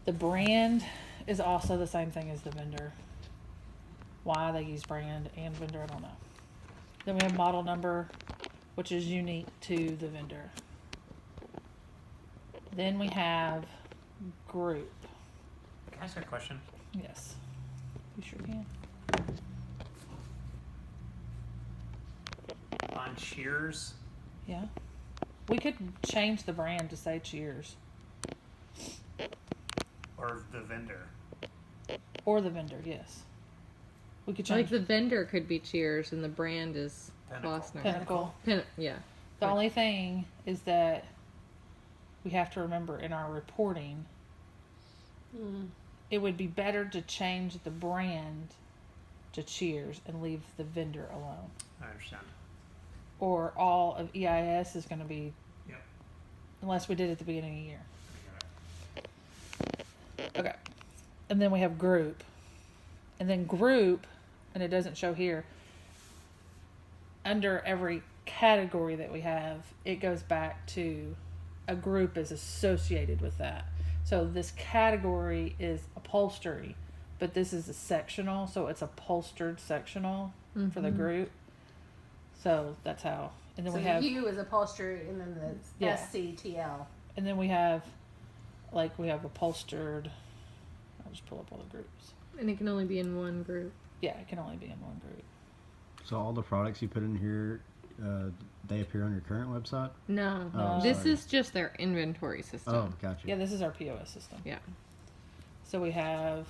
The brand is also the same thing as the vendor. Why they use brand and vendor, I don't know. Then we have model number, which is unique to the vendor. Then we have group. Can I ask a question? Yes, you sure can. On Cheers, Yeah. We could change the brand to say Cheers. or the vendor? Or the vendor, yes. We could Like change the vendor could be Cheers and the brand is Pinnacle. Klossner. Pinnacle. Yeah. The only thing is that we have to remember in our reporting, it would be better to change the brand to Cheers and leave the vendor alone. I understand. Or all of EIS is going to be, Yep. unless we did it at the beginning of the year. I got it. Okay. And then we have group. And then group, and it doesn't show here, under every category that we have, it goes back to a group is associated with that. So this category is upholstery, but this is a sectional, so it's upholstered sectional for the group. So that's how. And then So we have U is upholstery, and then the Yeah. SCTL. and then we have we have upholstered. I'll just pull up all the groups. And it can only be in one group. Yeah, it can only be in one group. So all the products you put in here, they appear on your current website? No. Oh, This sorry. is just their inventory system. Oh, gotcha. Yeah, this is our POS system. Yeah. So we have.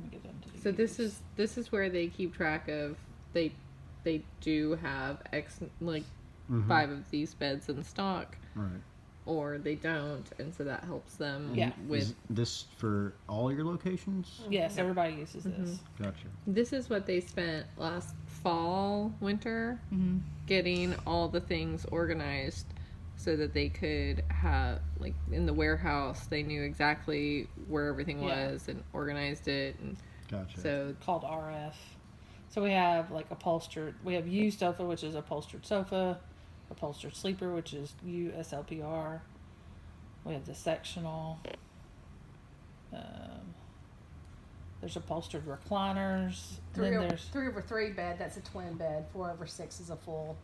Let me get into these. So this is where they keep track of they do have X like 5 of these beds in stock, Right. or they don't, and so that helps them Yeah. with. Is this for all your locations? Yes, everybody uses this. Gotcha. This is what they spent last fall, winter, getting all the things organized so that they could have, like, in the warehouse, they knew exactly where everything Yeah. was and organized it. And Gotcha. so, Called RF. So we have like upholstered. We have U sofa, which is upholstered sofa. Upholstered sleeper, which is USLPR. We have the sectional. There's upholstered recliners. And then there's 3/3 bed, that's a twin bed. 4/6 is a full.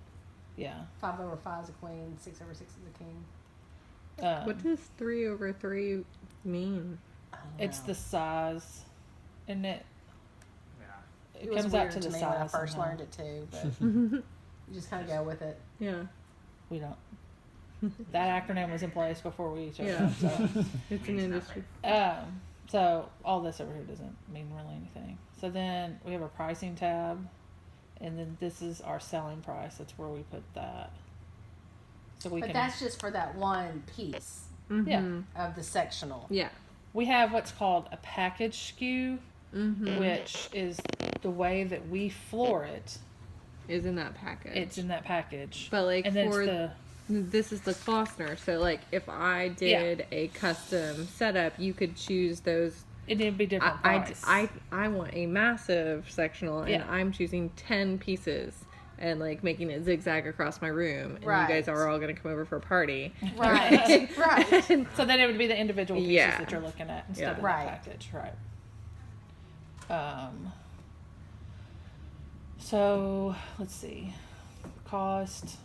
yeah. 5/5 is a queen. 6/6 is a king. what does 3/3 mean? I don't It's know. the size, and it Yeah. it was comes out weird to the me size. when I first somehow. learned it too, but you just kind of go with it. Yeah, We don't. That acronym was in place before we showed Yeah. up. So. it's an Means industry. So all this over here doesn't mean really anything. So then we have a pricing tab, and then this is our selling price. That's where we put that. So we But can. that's just for that one piece Yeah. of the sectional. Yeah. We have what's called a package SKU, Mm-hmm. which is the way that we floor it. Is in that package. It's in that package. But, like, and then for it's the this is the Klossner. So, like, if I did a custom setup, you could choose those. it'd be different I, price. I want a massive sectional, and Yeah. I'm choosing 10 pieces and, like, making it zigzag across my room. And Right. you guys are all going to come over for a party. Right. Right. So then it would be the individual pieces Yeah. that you're looking at instead Yeah. of Right. the package, right? So let's see, cost.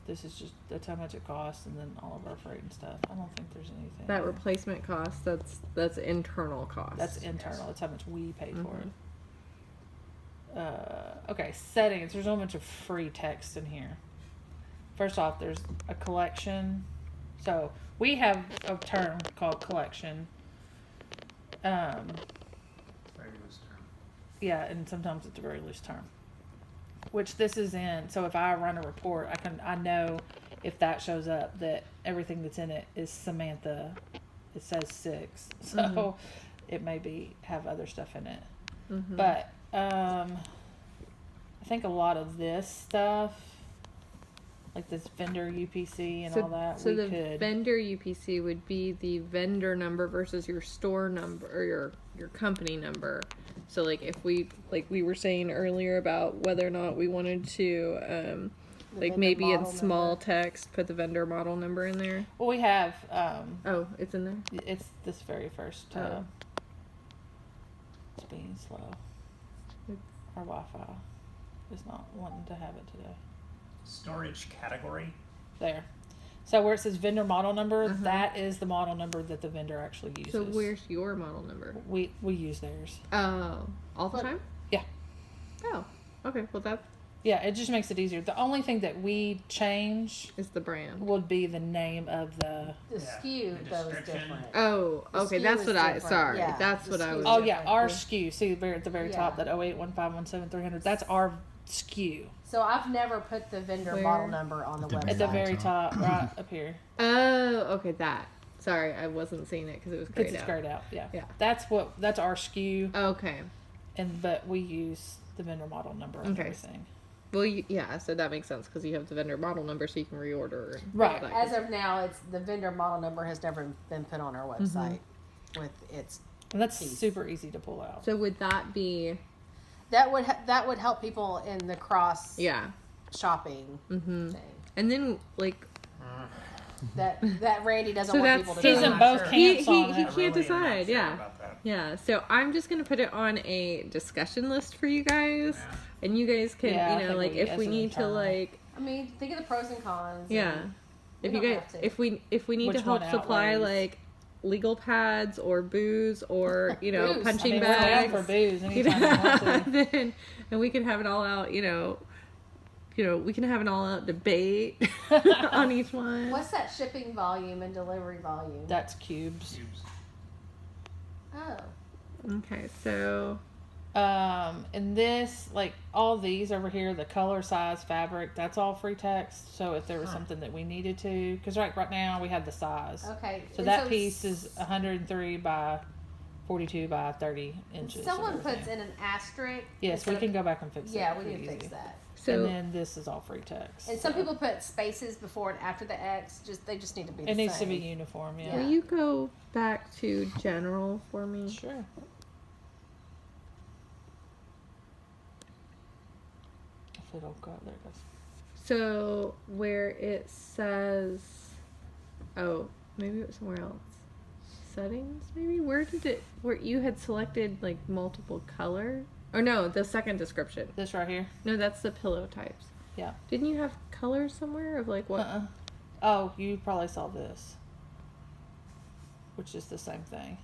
This is just that's how much it costs, and then all of our freight and stuff. I don't think there's anything. That replacement cost, that's internal cost. That's internal. That's how much we pay for it. Okay, settings. There's a whole bunch of free text in here. First off, there's a collection. So we have a term called collection. Very loose term. Yeah, and sometimes it's a very loose term. Which this is in. So if I run a report, I know if that shows up that everything that's in it is Samantha. It says 6, so it may have other stuff in it. But I think a lot of this stuff, like this vendor UPC and all that, So we the could. vendor UPC would be the vendor number versus your store number or your company number. So, like, if we were saying earlier about whether or not we wanted to The Like vendor maybe in model small number. text, put the vendor model number in there. Well, we have, Oh, it's in there. it's this very first, Oh. it's being slow. It's- Our Wi-Fi is not wanting to have it today. Storage category. There. So where it says vendor model number, Uh-huh. that is the model number that the vendor actually uses. So where's your model number? we use theirs. Oh, all the What? time? Yeah. Oh, okay. Well, that Yeah, it just makes it easier. The only thing that we change is the brand. would be the name of the. The Yeah, SKU the though is description. different. Oh, The okay. SKU That's is what I. different. Sorry, Yeah, that's the what I SKU was. is Oh yeah, different. our SKU. See there at the very top, Yeah. that 081517-300. That's our SKU So I've never put the vendor Where? model number on the At the website. at the very very top, right up here. Oh, okay. That. Sorry, I wasn't seeing it because it was Because grayed it's out. grayed out. Yeah. Yeah. That's our SKU, Okay. but we use the vendor model number and Okay. everything. Well, yeah. So that makes sense because you have the vendor model number, so you can reorder. and Right. all that As good of now, it's the vendor model number has never been put on our website with its. And that's Piece. super easy to pull out. So would that be? That would help people in the cross Yeah. shopping Mm-hmm. thing. And then like That Randy doesn't So want that's people to still- He's do. in I'm both not sure. camps on He it. I can't really am not decide, sure yeah. about that. Yeah, so I'm just gonna put it on a discussion list for you guys, Yeah. and you guys can, Yeah, I you know, think like we- if as we an need to, internal. like, I mean, think of the pros and cons. yeah, and if we you don't guys, have to. if we need Which to help one supply outweighs? like legal pads or booze or you know Booze. I punching mean, we're down bags, for booze you anytime you want know, to. then and we can have it all out, you know, we can have an all out debate on each one. What's that shipping volume and delivery volume? That's cubes. Cubes. Oh, Okay, so And this, like all these over here, the color, size, fabric, that's all free text. So if there was Huh. something that we needed to, because right now we have the size. okay. So And that piece is s- 103 by 42 by 30 inches. of Someone puts everything. in an asterisk. Yes, we instead can of- go back and fix it. Yeah, we pretty need to fix easy. that. so and then this is all free text. And some so people put spaces before and after the X. They just need to be. it the needs to same. be uniform. Yeah. will you go back to general for me? Sure. If it'll go, there it goes. So where it says, oh, maybe it was somewhere else. Settings, maybe. Where you had selected like multiple color? Or no, the second description. This right here. No, that's the pillow types. Yeah. Didn't you have color somewhere of like what? Oh, you probably saw this, which is the same thing.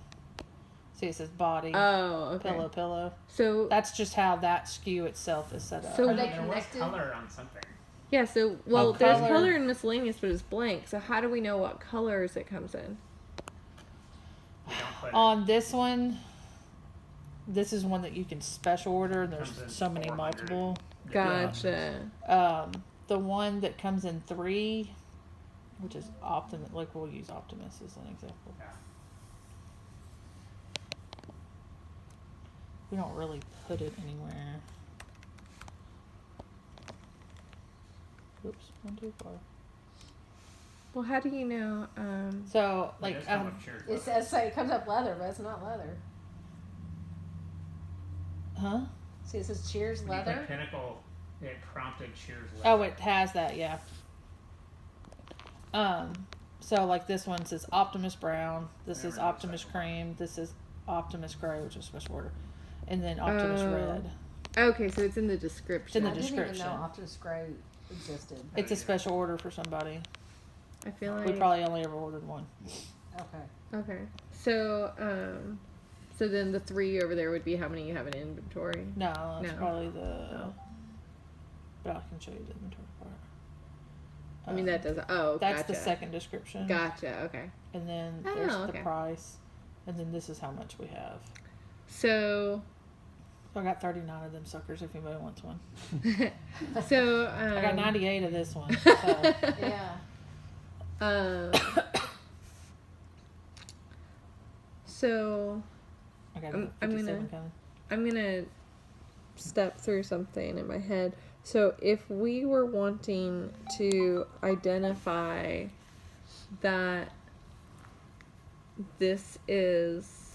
See, it says body, Oh, okay. pillow. So That's just how that SKU itself is set up. So- Are they There was connected? color on something. yeah, so well, Oh, there's color. color in miscellaneous, but it's blank. So how do we know what colors it comes in? We don't put On this one, this is one that you can special order. And there's Comes in so many 400. multiple. Gotcha. The one that comes in 3, which is Optimus. Like we'll use Optimus as an example. Yeah. We don't really put it anywhere. Oops, one too far. Well, how do you know? So, It like, does come with shared It leather. says it comes up leather, but it's not leather. huh? See, it says Cheers When you put leather. Pinnacle, it prompted Cheers leather. Oh, it has that, yeah. So like this one says Optimus Brown. This is Never knows Optimus that. Cream. This is Optimus Gray, which is special order, and then Optimus Oh. Red. okay, so it's in the description. the I didn't even description. know Optimus Gray existed. It's a yeah. special order for somebody. I feel like We probably only ever ordered one. Okay. okay. So so then the 3 over there would be how many you have in inventory. No, that's No. probably the. Oh. But I can show you the inventory part. I mean that does. Oh, That's gotcha. the second description. Gotcha. Okay. And then Oh, there's okay. the price, and then this is how much we have. So So I got 39 of them suckers. If anybody wants one, so I got 98 of this one. So. Yeah. So I got I'm 57 gonna- coming. I'm gonna step through something in my head. So if we were wanting to identify that this is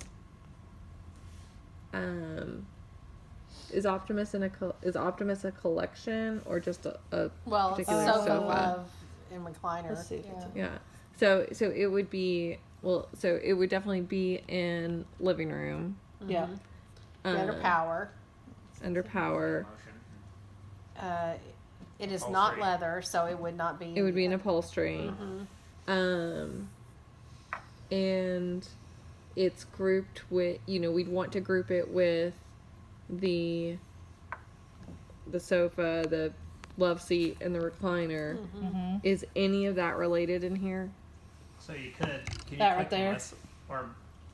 Is Optimus a collection or just a Well, it's particular sofa, sofa? love, and recliner. Let's see if it's yeah. Yeah. So it would be so it would definitely be in living room. Yeah. Under um, power. Under power. Motion. It is not Upholstery. leather, so it would not be. It would be an upholstery. And it's grouped with, we'd want to group it with the sofa, the love seat, and the recliner. Is any of that related in here? So you could. Can you That click right there?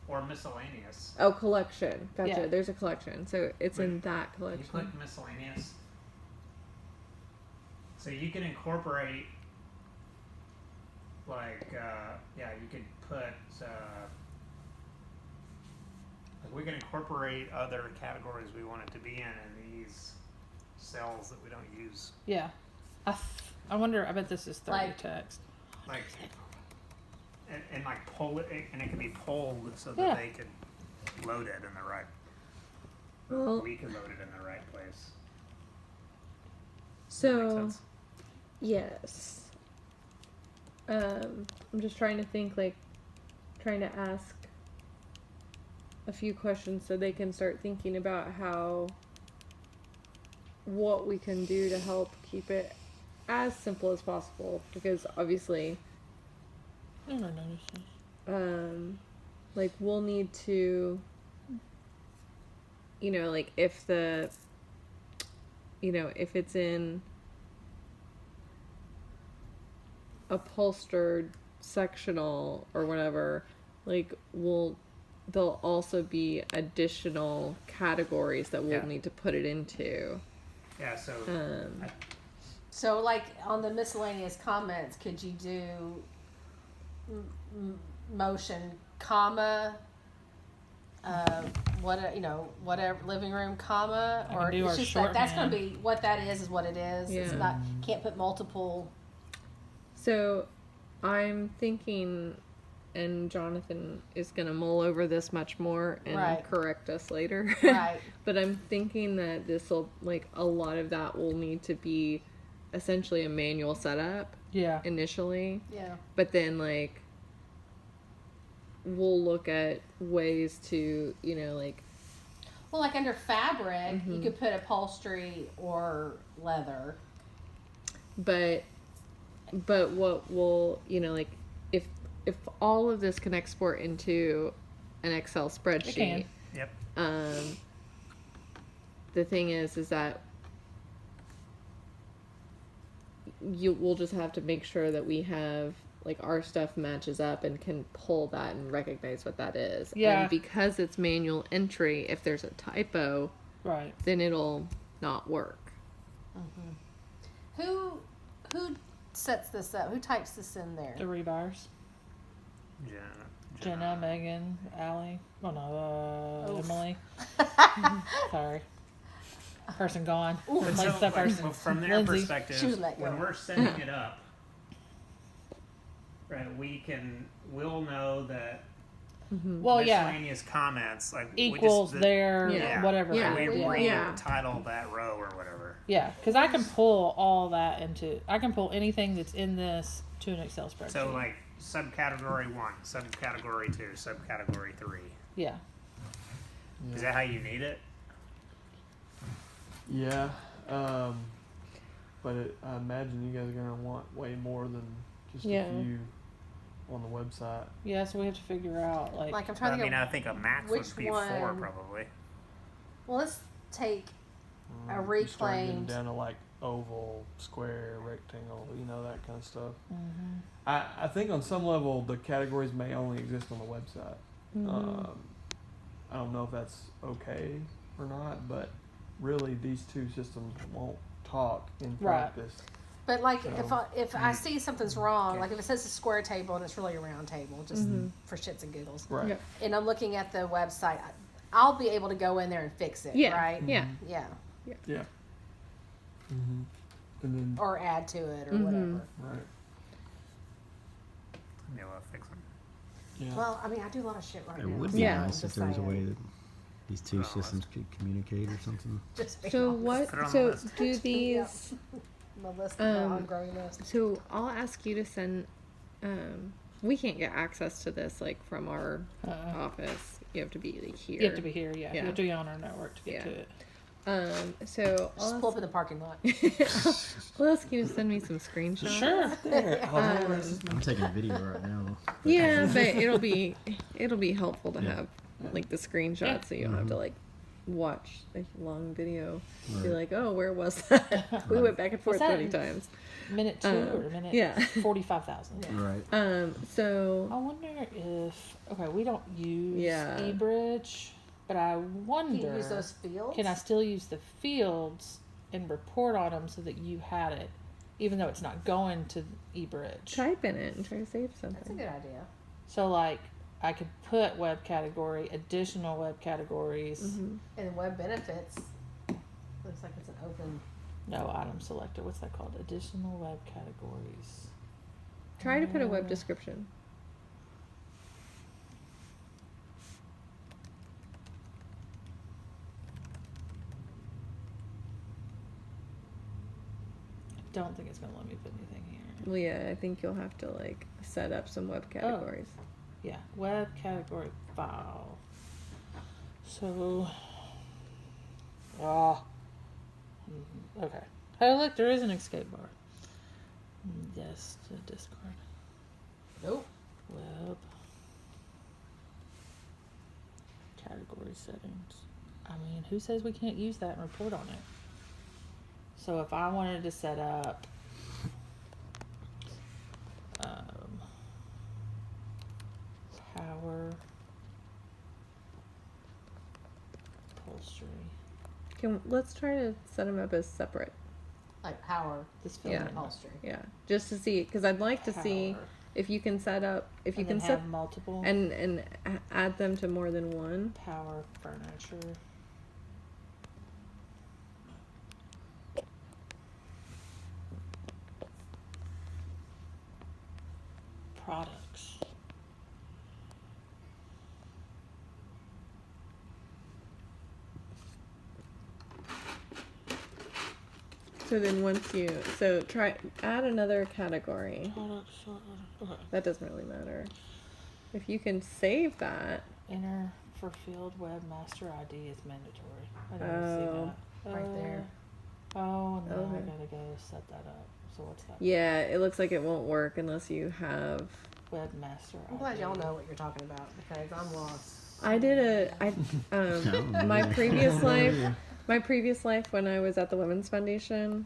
or miscellaneous. Oh, collection. Gotcha. Yeah. There's a collection. So it's in Wait, that Can you collection. click miscellaneous? So you can incorporate, you could put, we can incorporate other categories we want it to be in these cells that we don't use. Yeah. I wonder, I bet this is 30 Like- text. Like, and like pull it, and it can be pulled so that Yeah. they could load it in the right, Well, we can load it in the right place. Does that make so sense? yes. I'm just trying to think, trying to ask a few questions so they can start thinking about what we can do to help keep it as simple as possible, because obviously I never noticed this. we'll need to, if if it's in upholstered sectional or whatever, there'll also be additional categories that we'll Yeah. need to put it into. Yeah, so, So, like on the miscellaneous comments, could you do motion, comma, whatever, living room, comma, I or can do it's our just like that's going to shorthand. be what that is what it is. It's Yeah. not, can't put multiple. So I'm thinking, and Jonathan is going to mull over this much more and Right. correct us later. Right. But I'm thinking that a lot of that will need to be essentially a manual setup Yeah. initially. Yeah. But then, we'll look at ways to, Well, like under fabric, you could put upholstery or leather. but what will, if all of this can export into an Excel spreadsheet, can. yep. the thing is that we'll just have to make sure that we have our stuff matches up and can pull that and recognize what that is. Yeah. And because it's manual entry, if there's a typo, Right. then it'll not work. Who sets this up? Who types this in there? The rebuyers. Jenna, Megan, Allie. Oh no, Oof. Emily. Sorry. Person gone. Oof. But Replace that person. well, from their Lindsay. perspective, She was let when go. we're setting it up, right, we'll know that Well, yeah. miscellaneous comments Equals we their Yeah. whatever. Yeah. we yeah. retitle that row or whatever. Yeah, because I can pull all that I can pull anything that's in this to an Excel spreadsheet. So like subcategory 1, subcategory 2, subcategory 3. Yeah. Is that how you need it? Yeah, but I imagine you guys are gonna want way more than just Yeah. a few on the website. Yeah, so we have to figure out Like I'm But trying I to mean, think. I think a max which would be 4 one- probably. Well, let's take a You start getting reclaimed. down to like oval, square, rectangle, that kind of stuff. Mm-hmm. I think on some level the categories may only exist on the website. I don't know if that's okay or not, but really these two systems won't talk in Right. practice. But like So- if I see something's wrong, like if it says a square table and it's really a round table, just for shits and giggles, Right. Yeah. and I'm looking at the website, I'll be able to go in there and fix it, Yeah. right? Yeah. Yeah, Yeah. And then or add to it or Mhm. whatever. right. Maybe we'll fix them. Yeah. Well, I mean, I do a lot of shit right It now. would so be Yeah. I'm nice if just there was a saying. way that These two systems could communicate or something. Just being So honest. what? Put it on the So list. do these? My list, my ongoing list. So I'll ask you to send. We can't get access to this like from our office. You have to be like here. You have to be here, yeah. You Yeah. have to be on our network to get Yeah. to it. So Just pull up in the parking lot. I'll ask you to send me some screenshots. Sure. I'm taking a video right now. Yeah, but it'll be helpful to have like the screenshots Yeah. so you don't have to like watch a long video. Be Right. like, oh, where was that? We went back and forth Was that 20 in- times. Minute 2 or minute yeah. 45,000. Right. So I wonder if we don't use Yeah. eBridge, but I wonder Can you use those fields? can I still use the fields and report on them so that you had it, even though it's not going to eBridge. type in it and try to save That's a something. good idea. So like I could put web category, additional web categories. Mm-hmm. And web benefits looks like it's an open. No item selector. What's that called? Additional web categories. Try to put a web description. Don't think it's gonna let me put anything here. Well, yeah, I think you'll have to like set up some web categories. Yeah, web category file. So, okay. Hey, look, there is an escape bar. Yes, to discard. Nope. Web category settings. I mean, who says we can't use that and report on it? So if I wanted to set up power upholstery. Let's try to set them up as separate. Like power This Yeah. film upholstery. Yeah, just to see, because I'd like to see Power. if you can set up, if you and can then set have multiple and add them to more than one. power furniture. Products. So then once you try add another category. Products. Okay. That doesn't really matter. If you can save that, Enter for field webmaster ID is mandatory. I didn't see that. right there. Oh, no, I Okay. gotta go set that up. So what's that? yeah, it looks like it won't work unless you have. Webmaster I'm glad y'all know what you're talking about because I'm lost. I did my previous life when I was at the Women's Foundation,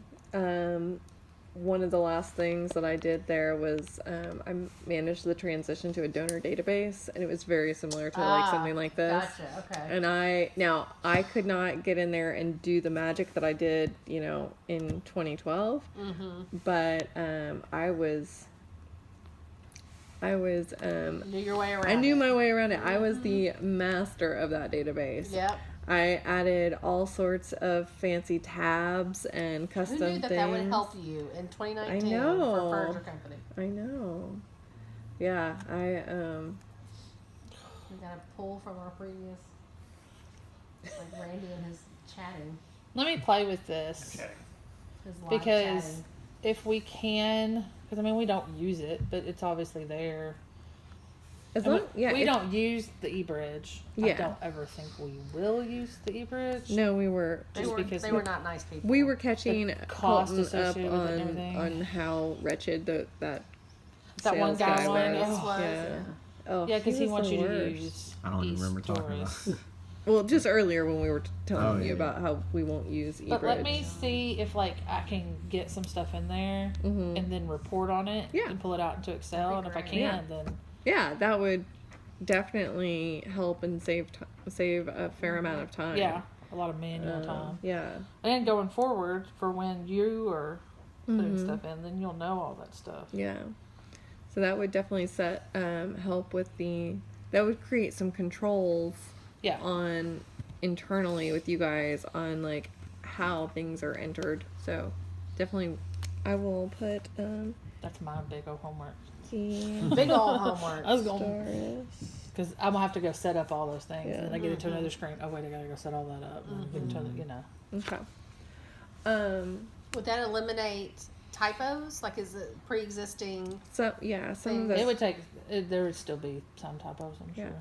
one of the last things that I did there was I managed the transition to a donor database, and it was very similar to like something like this. Gotcha. Okay. And I could not get in there and do the magic that I did, in 2012. Mm-hmm. But I was Knew your way around. I knew it. my way around it. I was the master of that database. Yep. I added all sorts of fancy tabs and custom Who knew that things. that would help you in 2019 I know. for a furniture company? I know. Yeah, We got a pull from our previous, like Randy and his chatting, Let me play with this. Okay. his live Because chatting. if we can, because I mean we don't use it, but it's obviously there. as And long, yeah. we if- don't use the eBridge. I Yeah. don't ever think we will use the eBridge. No, we were They were, because they were not nice people. we were catching cost Colton up associated with it and on everything. how wretched that That one sales guy guy was. was. Yeah. Oh, Yeah, because he was wants the you to worst. use. I don't even remember talking about e-stories. it. Well, just earlier when we were telling Oh, you yeah. about how we won't use eBridge. But let me see if like I can get some stuff in there Mhm. and then report on it Yeah. and pull it out into Excel. And That'd if I be can, great. then Yeah, that would definitely help and save a fair amount of time. yeah, a lot of manual time. Yeah. And going forward for when you are putting Mhm. stuff in, then you'll know all that stuff. Yeah. So that would definitely help with that would create some controls Yeah. on internally with you guys on like how things are entered. So definitely I will put That's my big old homework. the Big old homework. I was going. Starist Because I'm gonna have to go set up all those things, Yeah. and then I get into another screen. Oh wait, I gotta go set all that up, and get into you know. Okay. Would that eliminate typos? Like, is it pre-existing? So yeah, some of Things. the It would take. There would still be some typos, I'm Yeah. sure,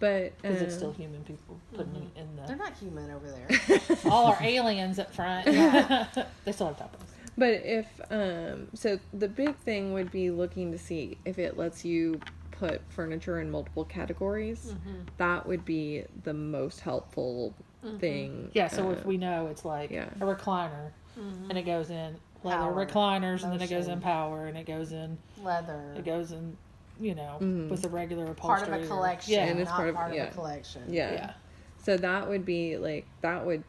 but because it's still human people putting it in They're the. not human over there. All our aliens up front. They still have typos. But if so the big thing would be looking to see if it lets you put furniture in multiple categories. That would be the most helpful thing. Yeah, so if we know it's like yeah. a recliner, and it goes in leather Power, recliners, and then it goes in motion. power, and it goes in Leather. you know, with the regular Part upholstery. of a or- collection, Yeah, And it's not part of- part of yeah. a collection. Yeah. yeah. So that would be like that would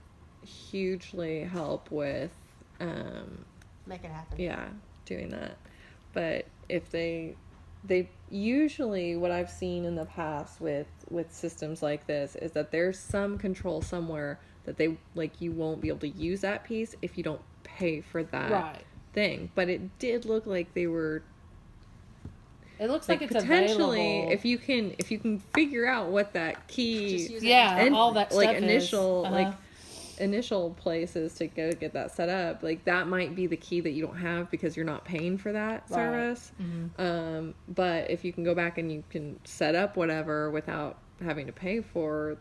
hugely help with Make it happen. yeah, doing that. But if they usually what I've seen in the past with systems like this is that there's some control somewhere that they like you won't be able to use that piece if you don't pay for that Right. thing. But it did look like they were It looks like, it's potentially available. if you can figure out what that Just key use it. Yeah, and all that like stuff initial is. like initial places to go get that set up, like that might be the key that you don't have because you're not paying for that Right. service. But if you can go back and you can set up whatever without having to pay for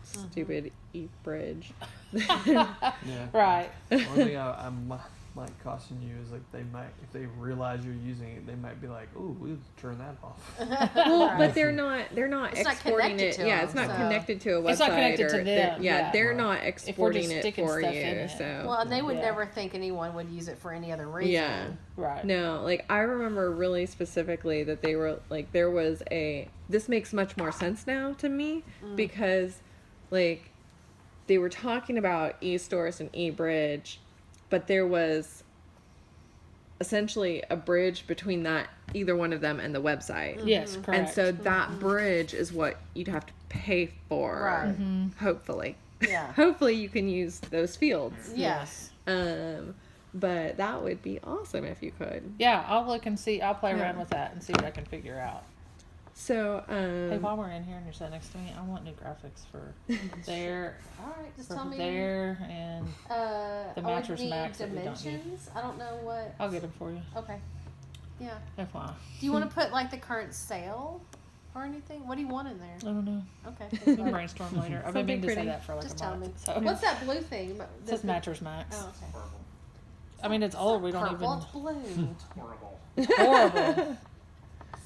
stupid eBridge. Yeah. Right. One thing might caution you is like they might, if they realize you're using it, they might be like, "Ooh, we'll turn that off." Well, but they're not It's not exporting connected it. to Yeah, them, it's not so- connected to a website. It's not connected to or they're- them, Yeah, yeah. they're not we're exporting just it sticking for you. stuff in it. So Well, and they would Yeah. never think anyone would use it for any other reason. yeah. Right. No, like I remember really specifically that they were like there was this makes much more sense now to me because like they were talking about eStores and eBridge, but there was essentially a bridge between that either one of them and the website. Yes, correct. And so that bridge is what you'd have to pay for. Right. Hopefully. Yeah. Hopefully you can use those fields. Yes. But that would be awesome if you could. Yeah, I'll look and see. I'll play Yeah. around with that and see what I can figure out. So, Hey, while we're in here and you're sitting next to me, I want new graphics for there, All right. Just for tell me. there, and The the mattress max that we don't use. dimensions. I don't know what. I'll get them for you. Okay. Yeah. FYI. Do you want to put like the current sale or anything? What do you want in there? I don't know. Okay. We can brainstorm later. I've been Something meaning to say pretty. that for like Just a tell me. month. So What's that blue thing? it says mattress max. Oh, okay. Horrible. I mean, it's old. We don't Purple. It's even. blue. Horrible. It's horrible.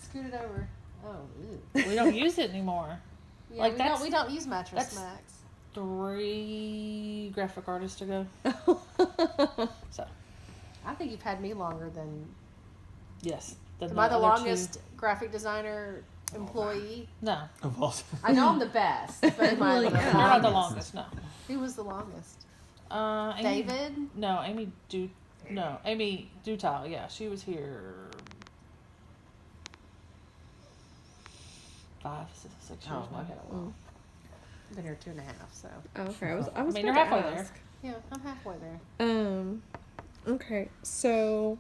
Scoot it over. Oh. We don't use it anymore. Yeah, Like, we don't use mattress that's- max. 3 graphic artists to go. So I think you've had me longer than. yes. Then Am I the other two- longest graphic designer employee? No, Of all, I know I'm the best, but am I Well, the yeah. you're not the longest? longest. No. Who was the longest? Amy, David? No, Amy Amy Dutal. Yeah, she was here 6 years. Oh, maybe. okay. Well, I've been here 2.5, so. okay, I was mean, about you're to halfway there. ask. Yeah, I'm halfway there. Okay, so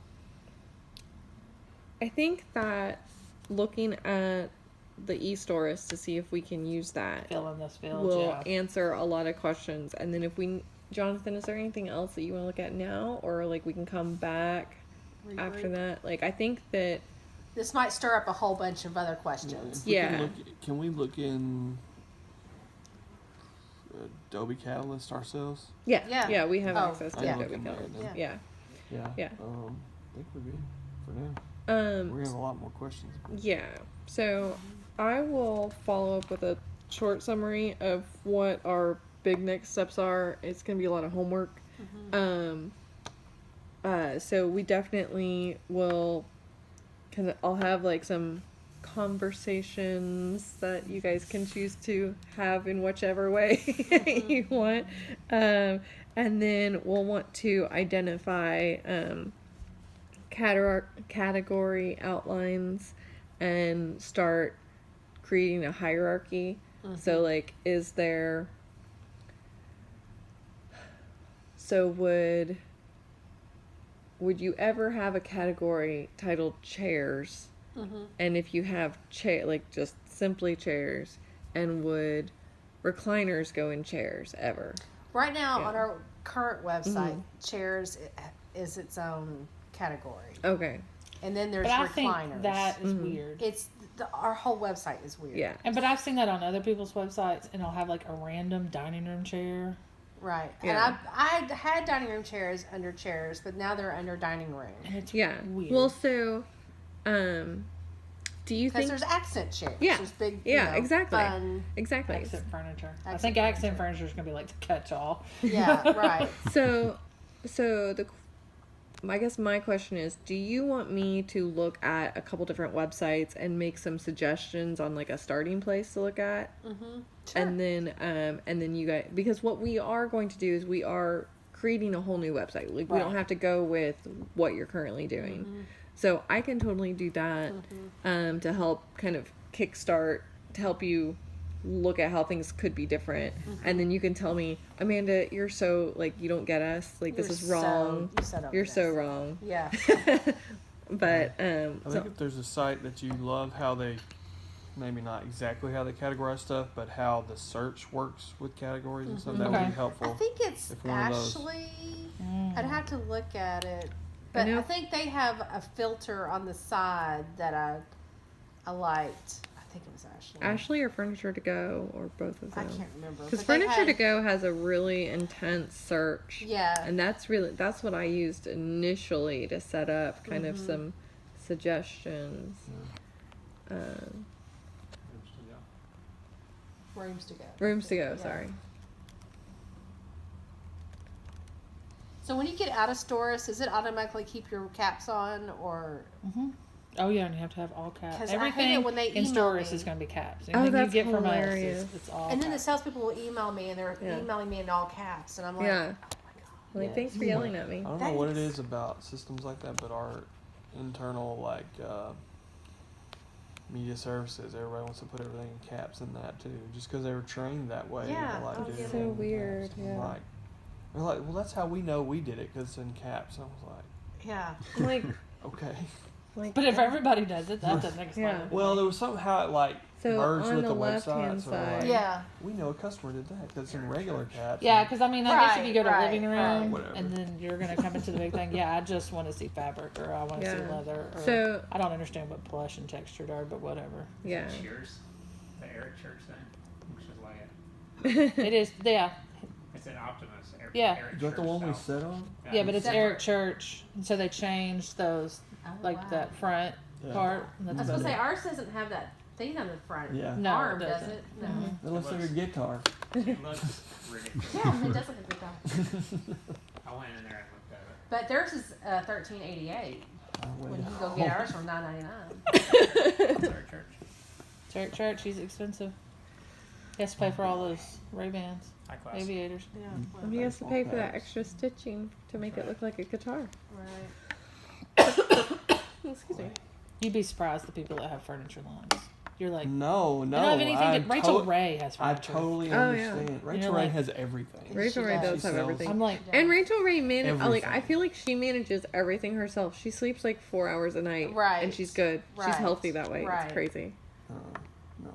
I think that looking at the eStores to see if we can use that Fill in those fields. will Yeah. answer a lot of questions. And then if we, Jonathan, is there anything else that you want to look at now, or like we can come back after Regroup. that? Like I think that This might stir up a whole bunch of other questions. Yeah. Can we look in Adobe Catalyst ourselves? Yeah. we have Oh, access to yeah. Adobe Look in there Catalyst. then. Yeah. Yeah. Yeah. I think we're good for now. We're gonna have a lot more questions. Yeah. So I will follow up with a short summary of what our big next steps are. It's going to be a lot of homework. So we definitely will I'll have like some conversations that you guys can choose to have in whichever way you want. And then we'll want to identify category outlines and start creating a hierarchy. So like would you ever have a category titled chairs? And if you have like just simply chairs, and would recliners go in chairs ever? Right now, Yeah. on our current website, chairs is its own category, Okay. and then there's But I recliners. think that is weird. It's our whole website is weird. Yeah. But I've seen that on other people's websites, and I'll have like a random dining room chair. Right. Yeah. And I had dining room chairs under chairs, but now they're under dining room And it's Yeah. weird. Well, so, do you because think? there's accent chairs. Yeah. There's big. Yeah, exactly. Fun. Exactly. accent furniture. I Accent think accent furniture is gonna be like the catch-all. Yeah. Right. So I guess my question is, do you want me to look at a couple different websites and make some suggestions on like a starting place to look at? Mm-hmm. Sure. And then you guys, because what we are going to do is we are creating a whole new website. Like we don't Right. have to go with what you're currently doing. So I can totally do that to help kind of kickstart, to help you look at how things could be different. And then you can tell me, Amanda, you're so like, you don't get us. Like this is wrong. You're so wrong. Yeah. But I so, think if there's a site that you love how they, maybe not exactly how they categorize stuff, but how the search works with categories and stuff, that would Okay. be helpful. I think it's If one of those- Ashley. I'd have to look at it, I but know- I think they have a filter on the side that I liked. I think it was Ashley. Ashley or Furniture to Go or both of I them? can't remember. Because but they Furniture to had- Go has a really intense search. Yeah. And that's what I used initially to set up kind of some suggestions. Rooms to go. Rooms to go, Yeah. sorry. So when you get out of Storis, does it automatically keep your caps on, or Oh yeah, and you have to have all caps. 'Cause I hate it Everything when they in email stores me. is going to be caps. Oh, Anything that's you get from hilarious. us, it's all. and then the caps. salespeople will email me and they're Yeah. emailing me in all caps, and I'm like, Yeah. oh my god. Like, Yes. thanks for yelling at me. I don't know what it Thanks. is about systems like that, but our internal media services, everybody wants to put everything in caps in that too, just because they were trained that way. Yeah, to like I do get everything it. So in weird, caps. And yeah. they're like, well, that's how we know we did it because it's in caps. And I was Yeah. I'm like, like, okay. But if everybody does it, that's the next Yeah. level. Well, there was somehow it like So merged on with the the left-hand website. So we're side- like, Yeah. we know a customer did that because it's in regular caps. Yeah, and- because I mean, I guess if you go to Right, living room right. Whatever. and then you're going to come into the big thing, yeah, I just want to see fabric or I want to see Yeah. leather. Or So- I don't understand what plush and textured are, but whatever. yeah. Cheers. The Eric Church thing. Which is like it. It is, yeah, It's an Optimus. Yeah. Eric Is that the Church one we style. sit on? yeah, but it's Separate. Eric Church, and so they changed those, Oh, like wow. that front Yeah. part. I And was that's gonna about say it. ours doesn't have that thing on the front. Yeah. No, Arm, it does doesn't. it? No. Mhm. It looks like a guitar. It looks ridiculous. Yeah, it does look like a dog. I went in there and looked at it. But theirs is $13.88 when you can go get ours for $9.99. It's Eric Church. It's Eric Church, he's expensive. He has to pay for all those Ray-Bans, High class. aviators. Yeah. And he has to pay for that extra stitching to make it look like a guitar. Right. Excuse me. You'd be surprised the people that have furniture lines. You're like, No, they no. don't have anything. Rachel Ray has I furniture. totally Oh, yeah. understand. Rachel You're Ray like- has everything. Rachel Ray does. does have She everything. sells- I'm like, And Rachel Ray like I Everything. feel like she manages everything herself. She sleeps like 4 hours a night. Right. And she's good. She's Right. healthy that way. Right. It's crazy. No.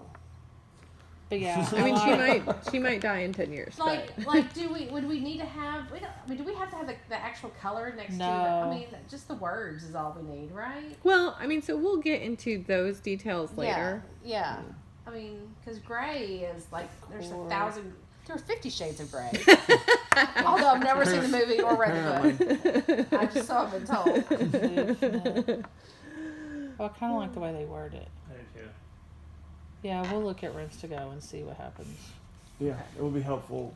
but yeah. I mean like- she might die in 10 years. Like, but would we need to have? Do we have to have the actual color next to it? No. I mean, just the words is all we need, right? well, I mean, so we'll get into those details later. Yeah. I mean, because gray is like there's Core. 1,000. There are 50 Shades of Grey. Although I've never seen the movie or read the book. I just so I've been told. Well, I kind of like the way they word it. I do too. Yeah, we'll look at rooms to go and see what happens. Yeah, it would be helpful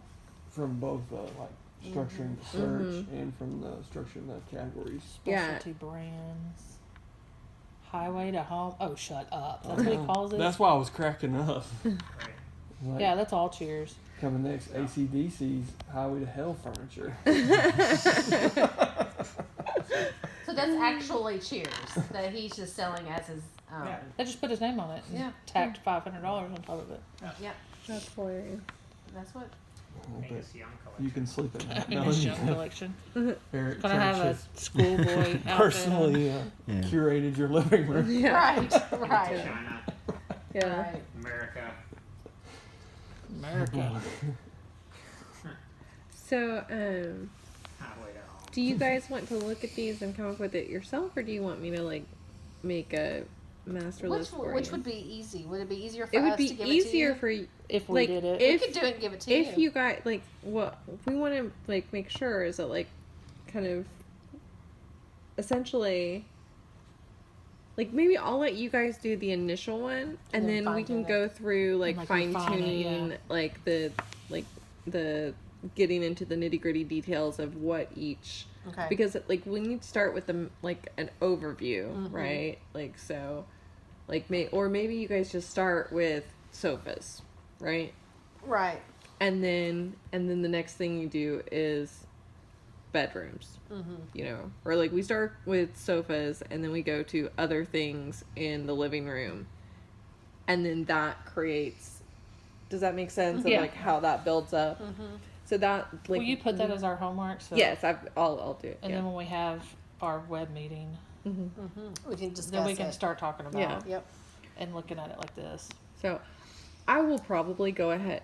from both like structuring the search and from the structuring the categories. Yeah. Specialty brands. Highway to home. Oh, shut up. That's what he calls it. That's why I was cracking up. Right. Like, Yeah, that's all cheers. coming next, ACDC's Highway to Hell furniture. So that's actually Cheers that he's just selling as his. Yeah. They just put his name on it. And Yeah. Tacked $500 on top of it. Yep. That's hilarious. That's what. But Angus Young collection. you can sleep at night In knowing his you young have collection. Eric Gonna have a Church has schoolboy outfit. personally Yeah. curated your living room. Yeah. Right. Right. China. Yeah. Right. America. America. So, Highway to home. do you guys want to look at these and come up with it yourself, or do you want me to like make a master Which list for which you? would be easy? Would it be easier for It would us be to give easier it to for you. If we Like, did it. you? if We could do it and give it to if you. you guys like what we want to like make sure is that like kind of essentially like maybe I'll let you guys do the initial one and then then we can fine-tune go through like like, fine refine it, tuning yeah. like the getting into the nitty-gritty details of what each Okay. because like we need to start with the like an overview, Mm-hmm. right? Like so like maybe you guys just start with sofas, right? Right. And then the next thing you do is bedrooms, Mm-hmm. you know, or like we start with sofas and then we go to other things in the living room, and then that creates. Does that make sense? Of Yeah. like how that builds up. Mm-hmm. So that like Will you put that as our homework? So, yes, I'll do it. And yeah. then when we have our web meeting, Mm-hmm. We can discuss then we can it. start talking about Yeah. Yep. and looking at it like this. So I will probably go ahead.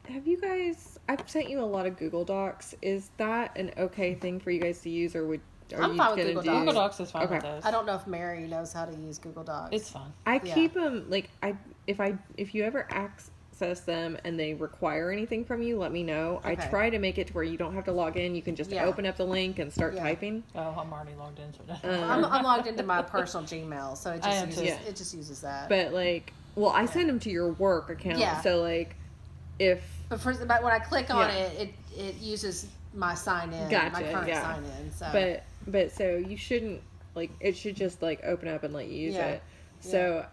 Have you guys? I've sent you a lot of Google Docs. Is that an okay thing for you guys to use, or would are I'm you fine with gonna Google do? Docs. Google Docs is fine Okay. with those. I don't know if Mary knows how to use Google Docs. It's fine. I Yeah. keep them like if you ever access them and they require anything from you, let me know. I Okay. try to make it to where you don't have to log in. You can just Yeah. open up the link and start Yeah. typing. Oh, I'm already logged in, so it doesn't. I'm logged into my personal Gmail, so it I just am uses too. Yeah. it just uses that. But like, well, I send them to your work account. Yeah. So like, if But when I click on Yeah. it uses my sign in, my Gotcha, current yeah. sign in. So but so you shouldn't like it should just like open up and let you use Yeah. it. So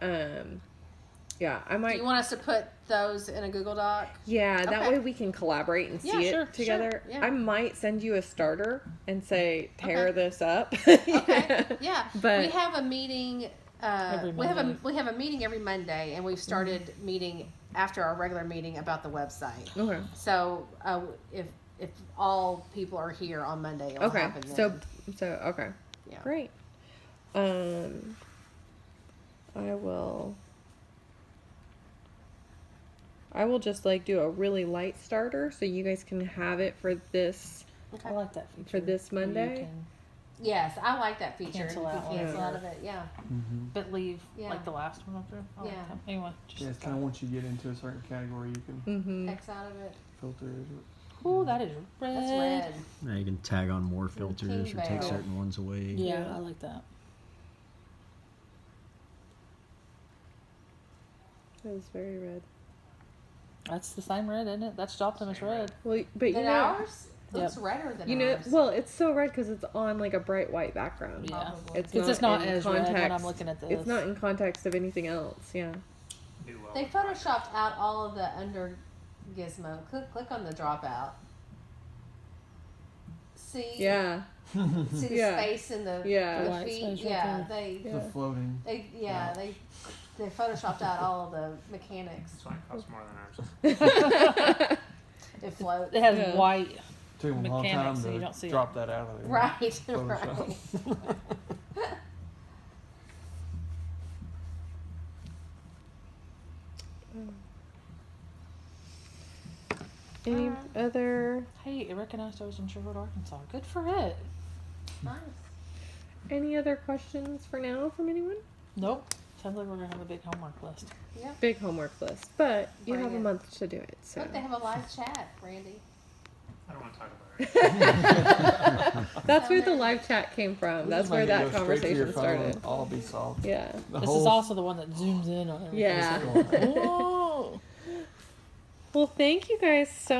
yeah, I do might you want us to put those in a Google Doc? yeah, that Okay. way we can collaborate and see Yeah, sure, it together. sure, yeah. I might send you a starter and say tear Okay. this up. Okay. Yeah. But- we have a meeting. Every We have a Monday. we have a meeting every Monday, and we've started meeting after our regular meeting about the website. Okay. So if all people are here on Monday, it'll Okay. happen then. So okay. Yeah. Great. I will just like do a really light starter so you guys can have it for this I like that feature. For this where you Monday? can- Yes, I like that feature. Cancel You out can cancel whatever. out of it. Yeah. but leave Yeah. like the last one up there. I like Yeah. that. Anyway, just Yeah, it's kind of once you get into a certain category, you can Mm-hmm. X out of it. filter it. Ooh, that is red. That's red. Now you can tag on more filters or take Veil. certain ones away. Yeah, Yeah. I like that. That was very red. That's the same red, isn't it? That's Optimus Same red. Well, but you Than know, ours? Yep. Looks redder than you know, ours. well, it's so red because it's on like a bright white background. Yeah. Probably. It's Because it's not in as red when context. I'm looking at this. It's not in context of anything else. Yeah. Do well. They photoshopped out all of the under gizmo. Click on the dropout. See? Yeah. See the Yeah. space in the, Yeah. the The white feet? space right Yeah, there. they Yeah. The floating. they photoshopped out all of the mechanics. That's why it costs more than ours. It floats. It has Yeah. white. Took them a long Mechanics, time so you to don't see it. drop that out of there. Right, Photoshop. right. Any other Hey, it recognized I was in Sherwood, Arkansas. Good for it. Nice. any other questions for now from anyone? Nope. Sounds like we're gonna have a big homework list. Yep. Big homework list, but you Bring have a it. month to do it. So Look, they have a live chat, Randy. I don't want to talk about it. that's where the live chat came from. That's where that conversation started. All be solved. Yeah. The This whole is also the one that zooms in on everything. Yeah. Whoa. Well, thank you guys so